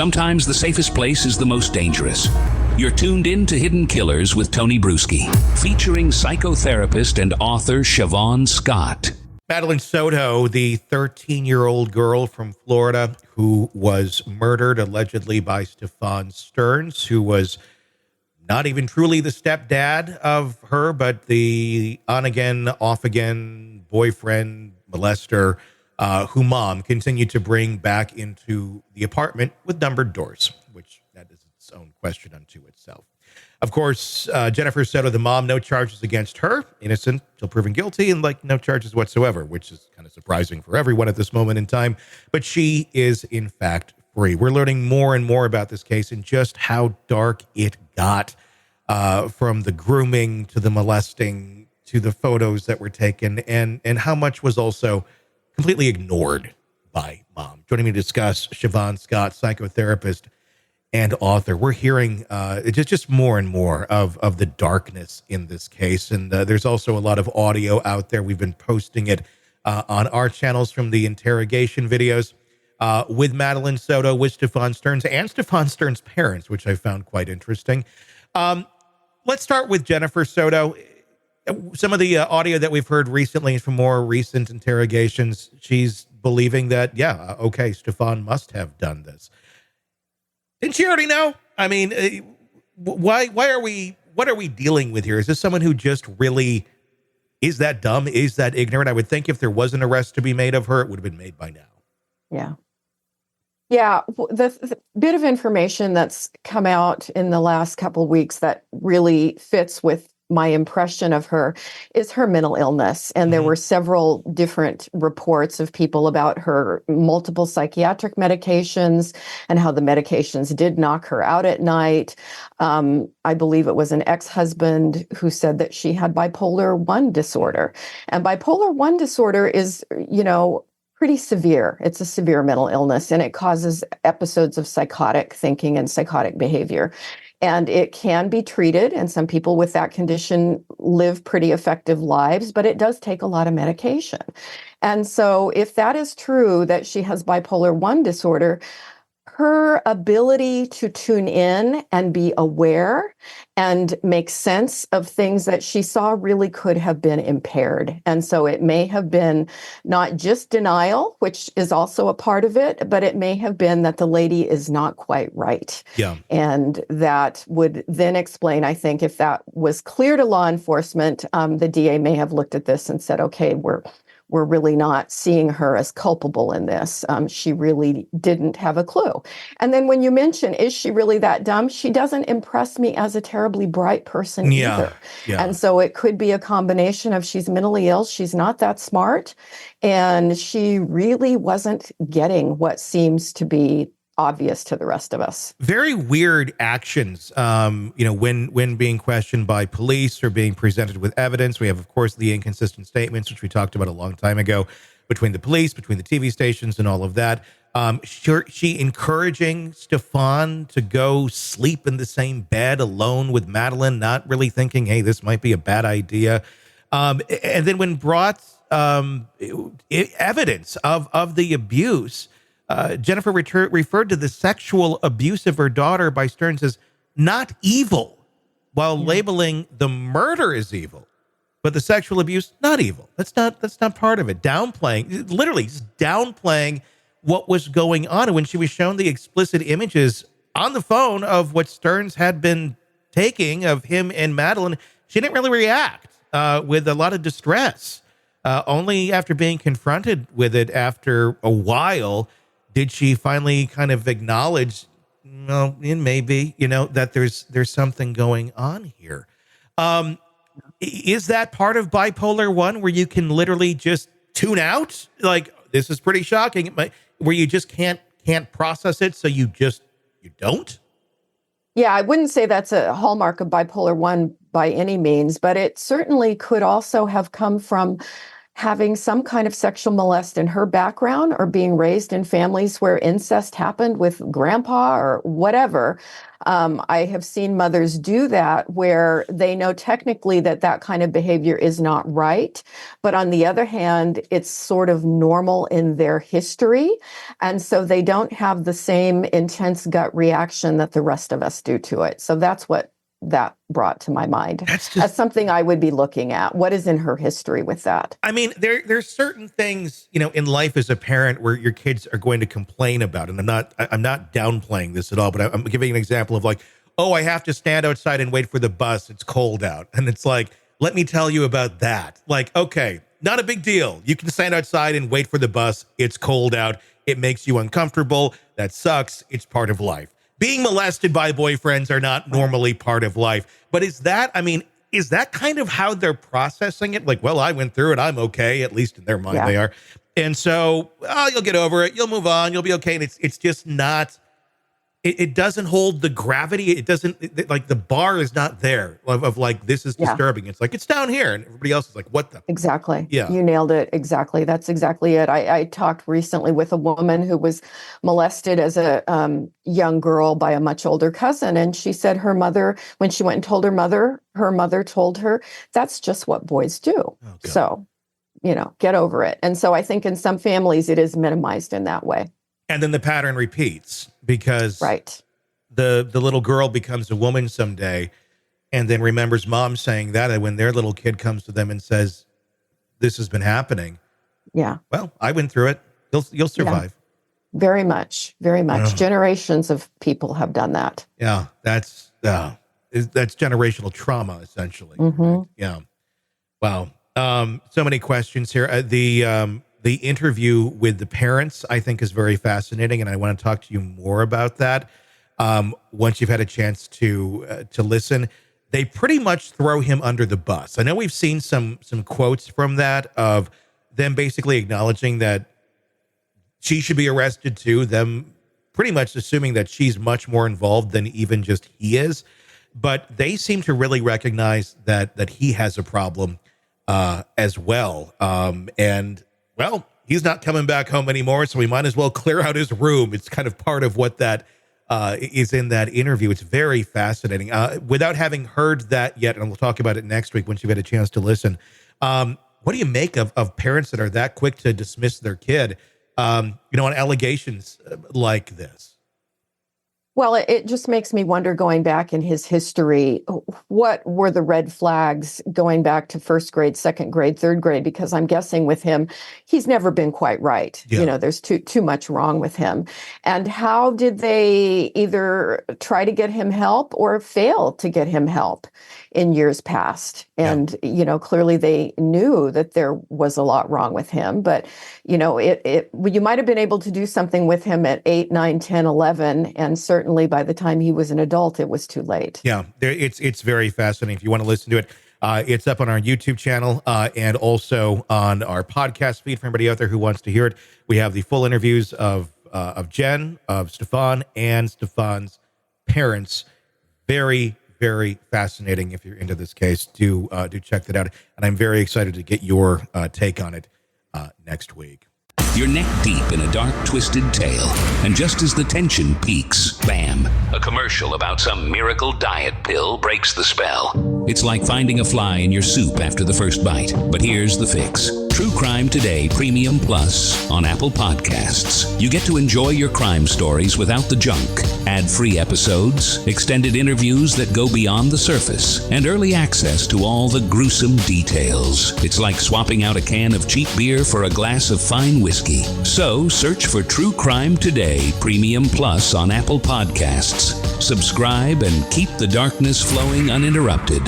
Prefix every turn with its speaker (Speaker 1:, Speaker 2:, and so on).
Speaker 1: Sometimes the safest place is the most dangerous. You're tuned in to Hidden Killers with Tony Brueski, featuring psychotherapist and author Shavaun Scott.
Speaker 2: Madeline Soto, the 13-year-old girl from Florida who was murdered allegedly by Stephan Sterns, who was not even truly the stepdad of her, but the on-again, off-again boyfriend, molester, who mom continued to bring back into the apartment with numbered doors, which that is its own question unto itself. Of course, Jennifer Soto, the mom, no charges against her, innocent till proven guilty, and no charges whatsoever, which is kind of surprising for everyone at this moment in time. But she is, in fact, free. We're learning more and more about this case and just how dark it got, from the grooming to the molesting to the photos that were taken, and how much was also completely ignored by mom. Joining me to discuss, Shavaun Scott, psychotherapist and author. We're hearing just more and more of the darkness in this case. And there's also a lot of audio out there. We've been posting it on our channels from the interrogation videos with Madeline Soto, with Stephan Sterns, and Stephan Sterns' parents, which I found quite interesting. Let's start with Jennifer Soto. Some of the audio that we've heard recently from more recent interrogations, she's believing that, okay, Stephan must have done this. Didn't she already know? I mean, what are we dealing with here? Is this someone who just really is that dumb? Is that ignorant? I would think if there was an arrest to be made of her, it would have been made by now.
Speaker 3: Yeah. Yeah. The bit of information that's come out in the last couple of weeks that really fits with my impression of her is her mental illness. And there were several different reports of people about her multiple psychiatric medications and how the medications did knock her out at night. I believe it was an ex-husband who said that she had bipolar 1 disorder. And bipolar 1 disorder is, pretty severe. It's a severe mental illness, and it causes episodes of psychotic thinking and psychotic behavior. And it can be treated, and some people with that condition live pretty effective lives, but it does take a lot of medication. And so if that is true, that she has bipolar 1 disorder, her ability to tune in and be aware and make sense of things that she saw really could have been impaired. And so it may have been not just denial, which is also a part of it, but it may have been that the lady is not quite right.
Speaker 2: Yeah.
Speaker 3: And that would then explain, I think, if that was clear to law enforcement, the DA may have looked at this and said, okay, we're really not seeing her as culpable in this. She really didn't have a clue. And then when you mention, is she really that dumb? She doesn't impress me as a terribly bright person either.
Speaker 2: Yeah.
Speaker 3: And so it could be a combination of she's mentally ill, she's not that smart, and she really wasn't getting what seems to be obvious to the rest of us.
Speaker 2: Very weird actions, when being questioned by police or being presented with evidence. We have, of course, the inconsistent statements, which we talked about a long time ago, between the police, between the TV stations and all of that. She encouraging Stephan to go sleep in the same bed alone with Madeline, not really thinking, hey, this might be a bad idea. And then when brought evidence of the abuse, Jennifer referred to the sexual abuse of her daughter by Sterns as not evil, while labeling the murder as evil, but the sexual abuse not evil. That's not part of it. Literally downplaying what was going on. And when she was shown the explicit images on the phone of what Sterns had been taking of him and Madeline, she didn't really react with a lot of distress. Only after being confronted with it after a while did she finally kind of acknowledge, maybe, that there's something going on here. Is that part of bipolar 1 where you can literally just tune out? Like, this is pretty shocking, where you just can't process it, so you don't?
Speaker 3: Yeah, I wouldn't say that's a hallmark of bipolar 1 by any means, but it certainly could also have come from having some kind of sexual molest in her background or being raised in families where incest happened with grandpa or whatever. I have seen mothers do that where they know technically that that kind of behavior is not right. But on the other hand, it's sort of normal in their history. And so they don't have the same intense gut reaction that the rest of us do to it. So that's what that brought to my mind. That's something I would be looking at. What is in her history with that?
Speaker 2: I mean, there's certain things, in life as a parent where your kids are going to complain about. And I'm not downplaying this at all, but I'm giving an example of like, oh, I have to stand outside and wait for the bus. It's cold out. And it's like, let me tell you about that. Like, okay, not a big deal. You can stand outside and wait for the bus. It's cold out. It makes you uncomfortable. That sucks. It's part of life. Being molested by boyfriends are not normally part of life. But is that kind of how they're processing it? Like, well, I went through it. I'm okay. At least in their mind, they are. And so, you'll get over it. You'll move on. You'll be okay. And it's just not, it doesn't hold the gravity. It doesn't, like the bar is not there of like, this is disturbing. It's like, it's down here. And everybody else is like, what the?
Speaker 3: Exactly.
Speaker 2: Yeah.
Speaker 3: You nailed it. Exactly. That's exactly it. I talked recently with a woman who was molested as a young girl by a much older cousin. And she said her mother, when she went and told her mother told her, that's just what boys do. Oh, so, get over it. And so I think in some families it is minimized in that way.
Speaker 2: And then the pattern repeats because the little girl becomes a woman someday and then remembers mom saying that. And when their little kid comes to them and says, this has been happening. Yeah. Well, I went through it. You'll survive.
Speaker 3: Yeah. Very much. Very much. Generations of people have done that.
Speaker 2: Yeah. That's generational trauma, essentially.
Speaker 3: Mm-hmm.
Speaker 2: Right? Yeah. Wow. So many questions here. The interview with the parents, I think, is very fascinating, and I want to talk to you more about that. Once you've had a chance to listen, they pretty much throw him under the bus. I know we've seen some quotes from that of them basically acknowledging that she should be arrested too. Them pretty much assuming that she's much more involved than even just he is, but they seem to really recognize that he has a problem as well, and. Well, he's not coming back home anymore, so we might as well clear out his room. It's kind of part of what that is in that interview. It's very fascinating. Without having heard that yet, and we'll talk about it next week once you've had a chance to listen, what do you make of parents that are that quick to dismiss their kid, on allegations like this?
Speaker 3: Well, it just makes me wonder, going back in his history, what were the red flags going back to first grade, second grade, third grade? Because I'm guessing with him, he's never been quite right. Yeah. There's too much wrong with him. And how did they either try to get him help or fail to get him help in years past? And, clearly they knew that there was a lot wrong with him. But, you might have been able to do something with him at 8, 9, 10, 11, and certainly by the time he was an adult, it was too late.
Speaker 2: Yeah, it's very fascinating. If you want to listen to it, it's up on our YouTube channel and also on our podcast feed for anybody out there who wants to hear it. We have the full interviews of Jen, of Stephan, and Stephan's parents. Very, very fascinating. If you're into this case, do check that out. And I'm very excited to get your take on it next week.
Speaker 1: You're neck deep in a dark, twisted tale, and just as the tension peaks, bam, a commercial about some miracle diet pill breaks the spell. It's like finding a fly in your soup after the first bite. But here's the fix. True Crime Today Premium Plus on Apple Podcasts. You get to enjoy your crime stories without the junk. Ad-free episodes, extended interviews that go beyond the surface, and early access to all the gruesome details. It's like swapping out a can of cheap beer for a glass of fine whiskey. So search for True Crime Today Premium Plus on Apple Podcasts. Subscribe and keep the darkness flowing uninterrupted.